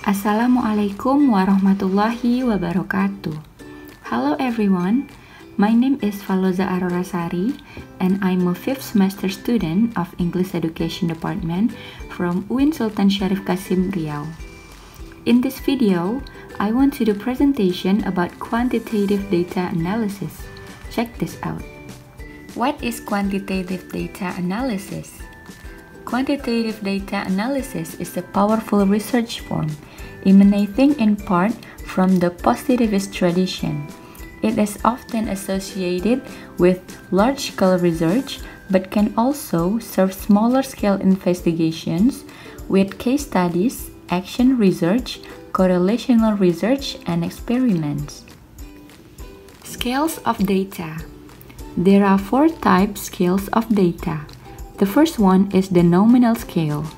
Assalamualaikum warahmatullahi wabarakatuh. Hello everyone, my name is Valoza Arora Sari and I'm a 5th semester student of English Education Department from UIN Sultan Syarif Qasim Riau. In this video, I want to do a presentation about quantitative data analysis. Check this out. What is quantitative data analysis? Quantitative data analysis is a powerful research form emanating in part from the positivist tradition. It is often associated with large-scale research, but can also serve smaller-scale investigations with case studies, action research, correlational research, and experiments. Scales of data. There are 4 types scales of data. The first one is the nominal scale.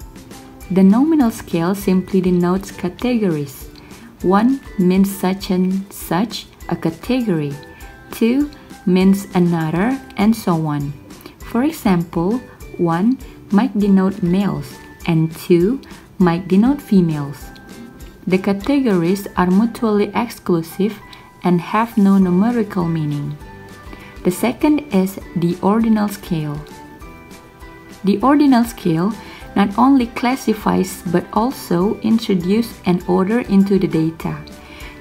The nominal scale simply denotes categories. 1 means such and such a category. 2 means another, and so on. For example, 1 might denote males and 2 might denote females. The categories are mutually exclusive and have no numerical meaning. The second is the ordinal scale. The ordinal scale not only classifies but also introduces an order into the data.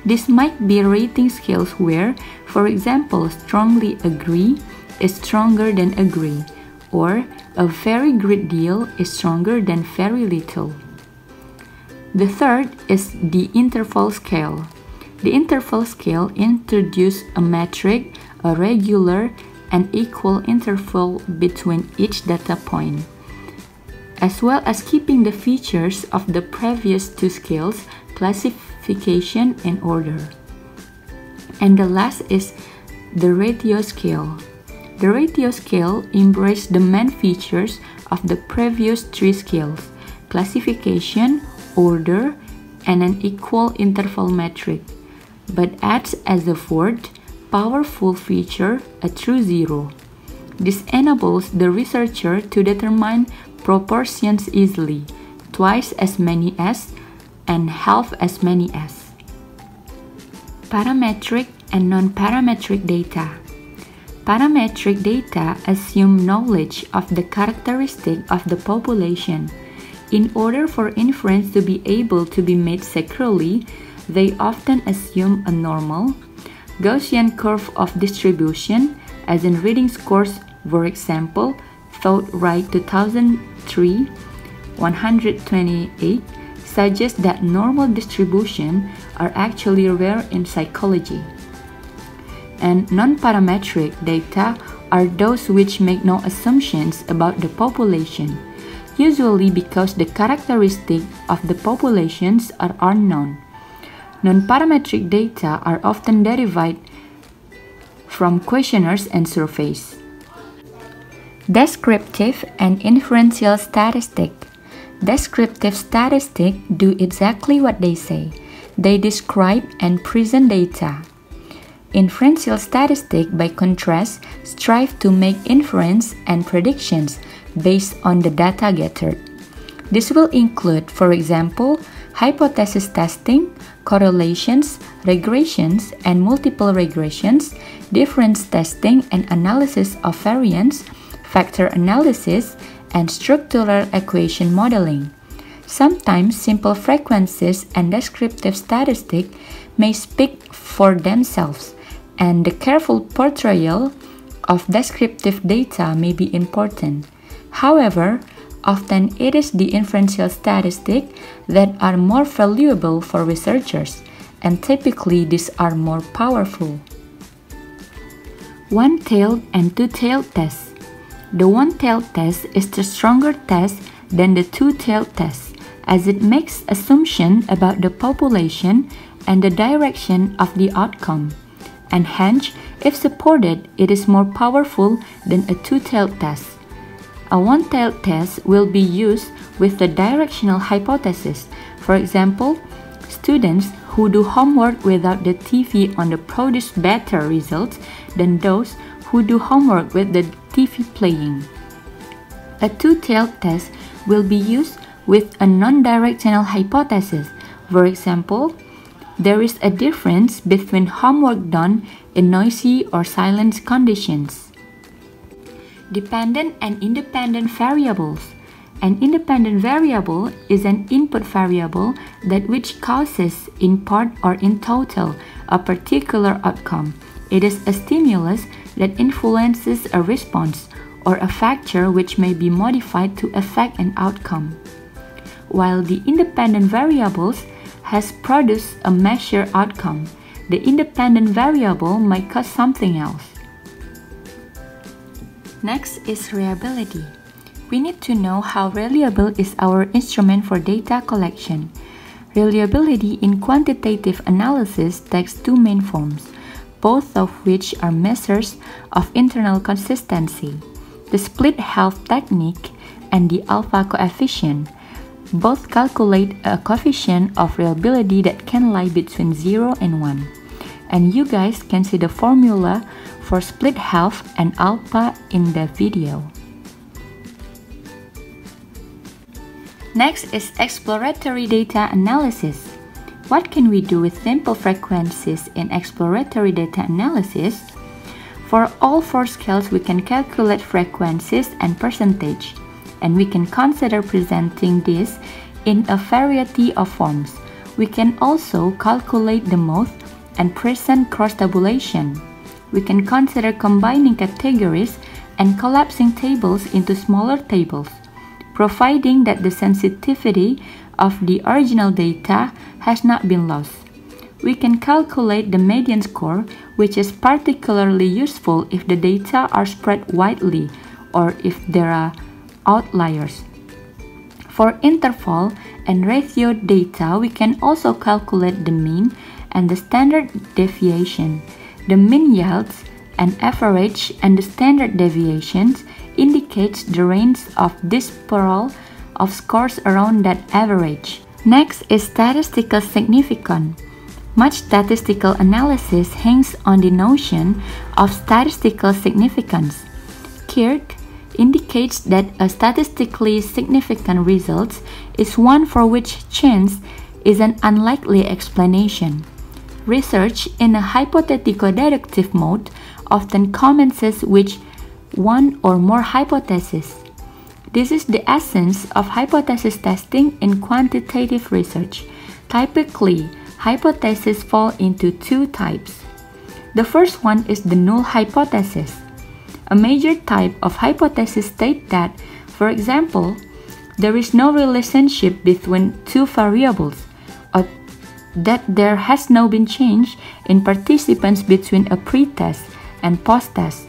This might be rating scales where, for example, strongly agree is stronger than agree, or a very great deal is stronger than very little. The third is the interval scale. The interval scale introduces a metric, a regular, and equal interval between each data point, as well as keeping the features of the previous 2 scales, classification, and order. And the last is the ratio scale. The ratio scale embraces the main features of the previous 3 scales, classification, order, and an equal interval metric, but adds as a 4th powerful feature a true zero. This enables the researcher to determine proportions easily, twice as many as and half as many as. Parametric and non-parametric data. Parametric data assume knowledge of the characteristic of the population. In order for inference to be able to be made securely, they often assume a normal, Gaussian curve of distribution, as in reading scores, for example, Thought Right 2003, 128, suggests that normal distribution are actually rare in psychology. And non-parametric data are those which make no assumptions about the population, usually because the characteristics of the populations are unknown. Non-parametric data are often derived from questionnaires and surveys. Descriptive and inferential statistic. Descriptive statistics do exactly what they say. They describe and present data. Inferential statistics, by contrast, strive to make inference and predictions based on the data gathered. This will include, for example, hypothesis testing, correlations, regressions, and multiple regressions, difference testing and analysis of variance, factor analysis, and structural equation modeling. Sometimes simple frequencies and descriptive statistics may speak for themselves, and the careful portrayal of descriptive data may be important. However, often it is the inferential statistics that are more valuable for researchers, and typically these are more powerful. One-tailed and two-tailed test. The one-tailed test is the stronger test than the two-tailed test, as it makes assumptions about the population and the direction of the outcome, and hence, if supported, it is more powerful than a two-tailed test. A one-tailed test will be used with the directional hypothesis. For example, students who do homework without the TV on produce better results than those who do homework with the TV playing. A two-tailed test will be used with a non-directional hypothesis. For example, there is a difference between homework done in noisy or silent conditions. Dependent and independent variables. An independent variable is an input variable that which causes, in part or in total, a particular outcome. It is a stimulus that influences a response or a factor which may be modified to affect an outcome. While the independent variables has produced a measured outcome, the independent variable might cause something else. Next is reliability. We need to know how reliable is our instrument for data collection. Reliability in quantitative analysis takes two main forms, both of which are measures of internal consistency: the split half technique and the alpha coefficient. Both calculate a coefficient of reliability that can lie between 0 and 1. And you guys can see the formula for split half and alpha in the video. Next is exploratory data analysis. What can we do with simple frequencies in exploratory data analysis? For all four scales, we can calculate frequencies and percentage, and we can consider presenting this in a variety of forms. We can also calculate the mode and present cross-tabulation. We can consider combining categories and collapsing tables into smaller tables, providing that the sensitivity of the original data has not been lost. We can calculate the median score, which is particularly useful if the data are spread widely or if there are outliers. For interval and ratio data, we can also calculate the mean and the standard deviation. The mean yields an average, and the standard deviations indicates the range of dispersal of scores around that average. Next is statistical significance. Much statistical analysis hangs on the notion of statistical significance. Kirk indicates that a statistically significant result is one for which chance is an unlikely explanation. Research in a hypothetico-deductive mode often commences with one or more hypotheses. This is the essence of hypothesis testing in quantitative research. Typically, hypotheses fall into two types. The first one is the null hypothesis. A major type of hypothesis states that, for example, there is no relationship between two variables, or that there has no been change in participants between a pre-test and post-test,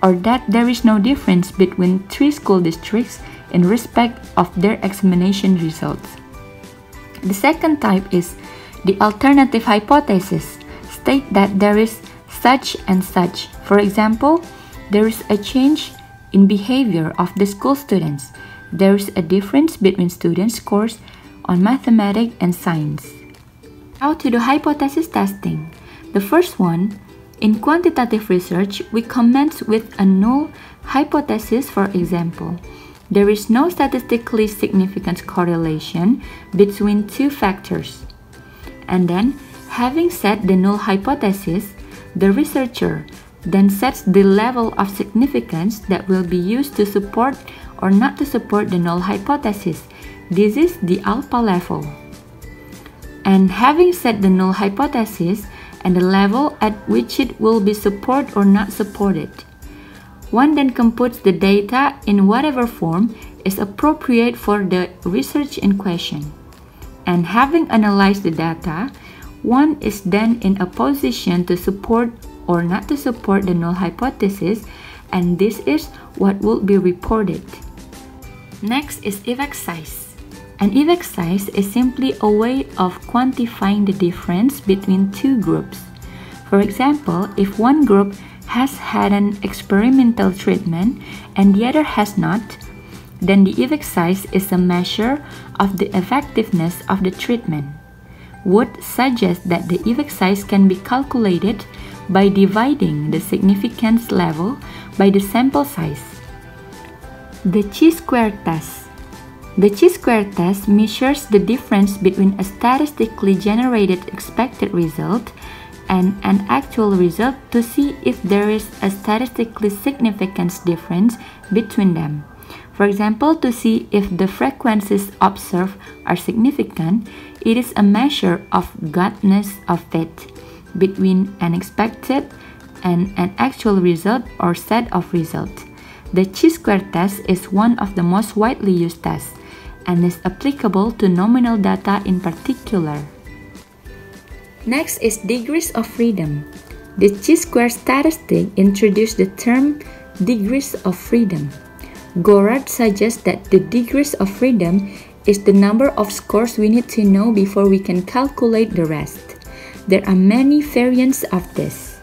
or that there is no difference between three school districts in respect of their examination results. The second type is the alternative hypothesis, state that there is such and such. For example, there is a change in behavior of the school students. There is a difference between student scores on mathematics and science. How to do hypothesis testing? The first one, in quantitative research, we commence with a null hypothesis. For example, there is no statistically significant correlation between two factors. And then, having set the null hypothesis, the researcher then sets the level of significance that will be used to support or not to support the null hypothesis. This is the alpha level. And having set the null hypothesis and the level at which it will be supported or not supported, one then computes the data in whatever form is appropriate for the research in question. And having analyzed the data, one is then in a position to support or not to support the null hypothesis, and this is what will be reported. Next is effect size. An effect size is simply a way of quantifying the difference between two groups. For example, if one group has had an experimental treatment and the other has not, then the effect size is a measure of the effectiveness of the treatment. Wood suggests that the effect size can be calculated by dividing the significance level by the sample size. The chi-square test. The chi-square test measures the difference between a statistically generated expected result and an actual result to see if there is a statistically significant difference between them. For example, to see if the frequencies observed are significant, it is a measure of goodness of fit between an expected and an actual result or set of results. The chi-square test is one of the most widely used tests and is applicable to nominal data in particular. Next is degrees of freedom. The chi-square statistic introduced the term degrees of freedom. Gorard suggests that the degrees of freedom is the number of scores we need to know before we can calculate the rest. There are many variants of this.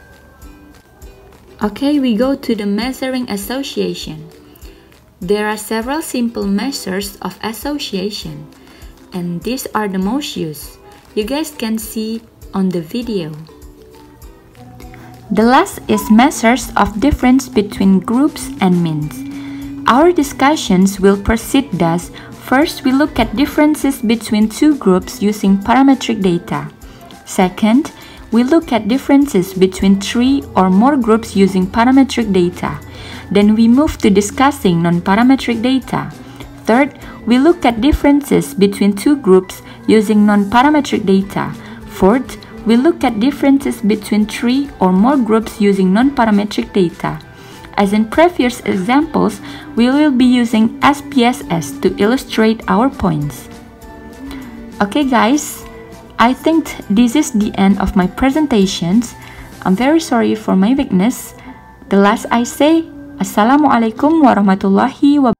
Okay, we go to the measuring association. There are several simple measures of association, and these are the most used. You guys can see on the video. The last is measures of difference between groups and means. Our discussions will proceed thus. First, we look at differences between two groups using parametric data. Second, we look at differences between 3 or more groups using parametric data. Then we move to discussing non-parametric data. Third, we look at differences between two groups using non-parametric data. Fourth, we look at differences between 3 or more groups using non-parametric data. As in previous examples, we will be using SPSS to illustrate our points. Okay guys, I think this is the end of my presentations. I'm very sorry for my weakness. The last I say, Assalamualaikum warahmatullahi wabarakatuh.